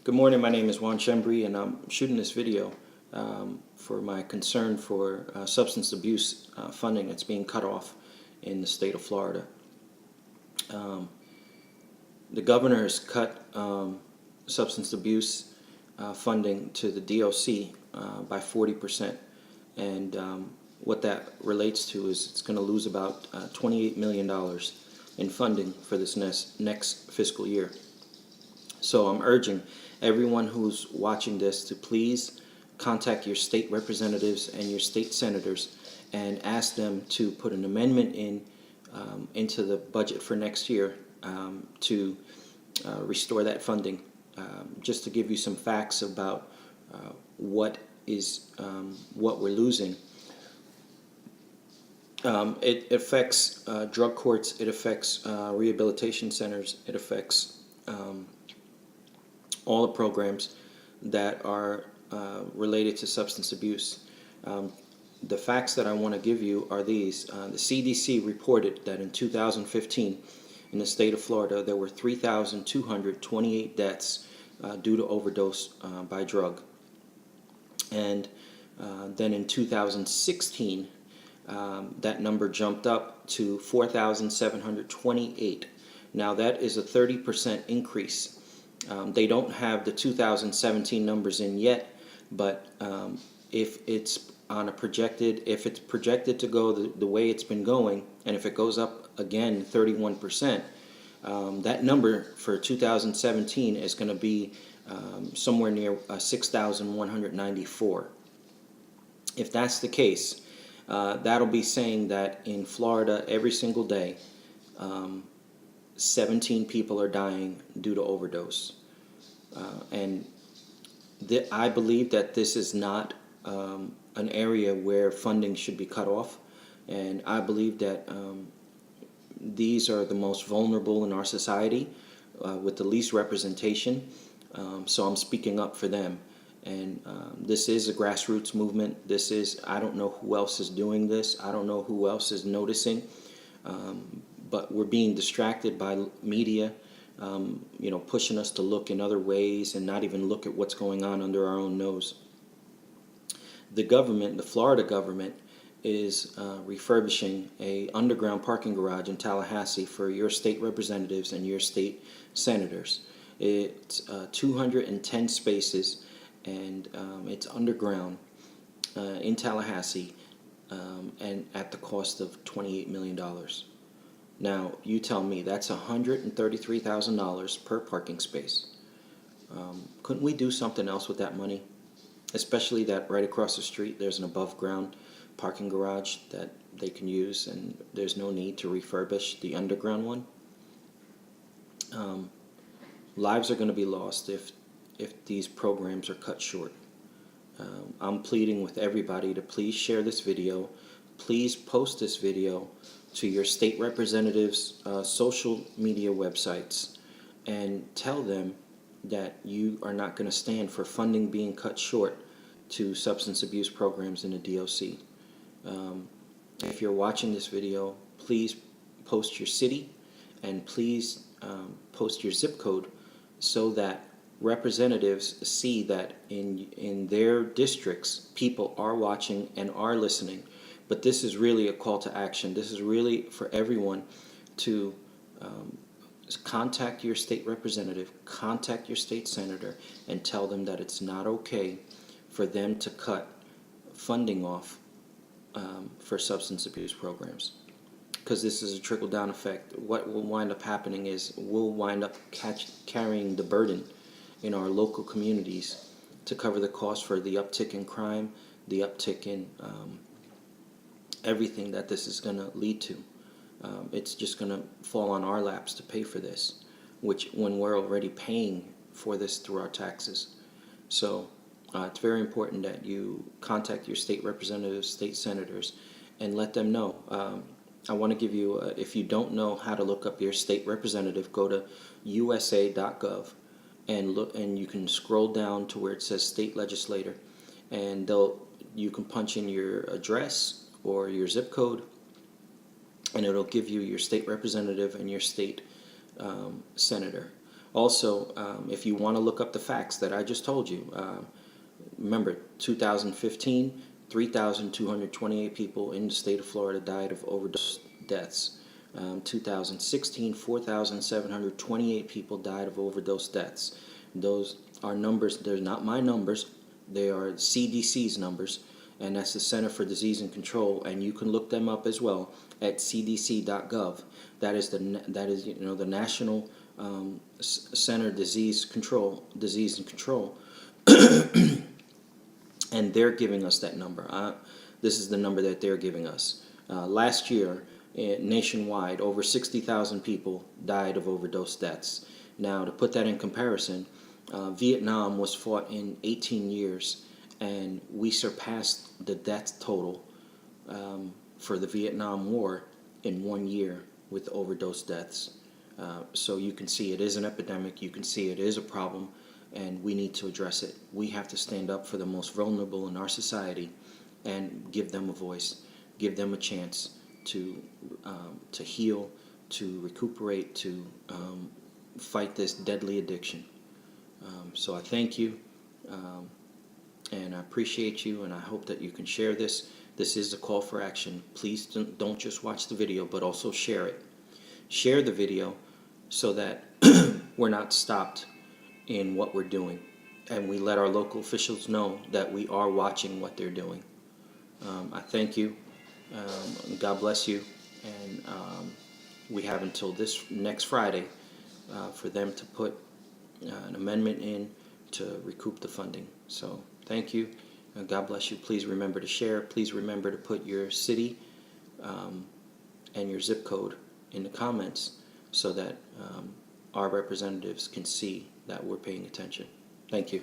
Good morning, my name is Juan Chembri, and I'm shooting this video for my concern for substance abuse funding that's being cut off in the state of Florida. Um, the governor has cut substance abuse funding to the DOC by 40%, and what that relates to is it's going to lose about $28 million in funding for this next fiscal year. So I'm urging everyone who's watching this to please contact your state representatives and your state senators and ask them to put an amendment into the budget for next year to restore that funding. Just to give you some facts about what we're losing. It affects drug courts. It affects rehabilitation centers. It affects all the programs that are related to substance abuse. The facts that I want to give you are these. The CDC reported that in 2015 in the state of Florida there were 3,228 deaths due to overdose by drug. And then in 2016 that number jumped up to 4,728. Now that is a 30% increase. They don't have the 2017 numbers in yet, but if it's projected to go the way it's been going, and if it goes up again 31%, that number for 2017 is going to be somewhere near 6,194. If that's the case, that'll be saying that in Florida every single day 17 people are dying due to overdose. And I believe that this is not an area where funding should be cut off. And I believe that these are the most vulnerable in our society with the least representation. So I'm speaking up for them. And this is a grassroots movement. I don't know who else is doing this. I don't know who else is noticing. But we're being distracted by media, pushing us to look in other ways and not even look at what's going on under our own nose. The government, the Florida government, is refurbishing a underground parking garage in Tallahassee for your state representatives and your state senators. It's 210 spaces, and it's underground in Tallahassee, and at the cost of $28 million. Now, you tell me, that's $133,000 per parking space. Couldn't we do something else with that money? Especially that right across the street there's an above-ground parking garage that they can use, and there's no need to refurbish the underground one. Lives are going to be lost if these programs are cut short. I'm pleading with everybody to please share this video. Please post this video to your state representatives' social media websites and tell them that you are not going to stand for funding being cut short to substance abuse programs in the DOC. If you're watching this video, please post your city and please post your zip code so that representatives see that in their districts people are watching and are listening. But this is really a call to action. This is really for everyone to contact your state representative, contact your state senator, and tell them that it's not okay for them to cut funding off for substance abuse programs. Because this is a trickle-down effect. What will wind up happening is we'll wind up carrying the burden in our local communities to cover the cost for the uptick in crime, the uptick in everything that this is going to lead to. It's just going to fall on our laps to pay for this, which when we're already paying for this through our taxes. So it's very important that you contact your state representatives, state senators, and let them know. I want to give you, if you don't know how to look up your state representative, go to usa.gov and look, and you can scroll down to where it says state legislator, and you can punch in your address or your zip code, and it'll give you your state representative and your state senator. Also, if you want to look up the facts that I just told you, remember 2015, 3,228 people in the state of Florida died of overdose deaths. 2016, 4,728 people died of overdose deaths. Those are numbers, they're not my numbers, they are CDC's numbers, and that's the Center for Disease and Control, and you can look them up as well at cdc.gov. That is the National Center Disease and Control, and they're giving us that number. This is the number that they're giving us. Last year, nationwide, over 60,000 people died of overdose deaths. Now, to put that in comparison, Vietnam was fought in 18 years, and we surpassed the death total for the Vietnam War in 1 year with overdose deaths. So you can see it is an epidemic, you can see it is a problem, and we need to address it. We have to stand up for the most vulnerable in our society and give them a voice, give them a chance to heal, to recuperate, to fight this deadly addiction. So I thank you, and I appreciate you, and I hope that you can share this. This is a call for action. Please don't just watch the video, but also share it. Share the video so that we're not stopped in what we're doing, and we let our local officials know that we are watching what they're doing. I thank you. God bless you, and we have until this next Friday for them to put an amendment in to recoup the funding. So thank you, and God bless you. Please remember to share. Please remember to put your city and your zip code in the comments so that our representatives can see that we're paying attention. Thank you.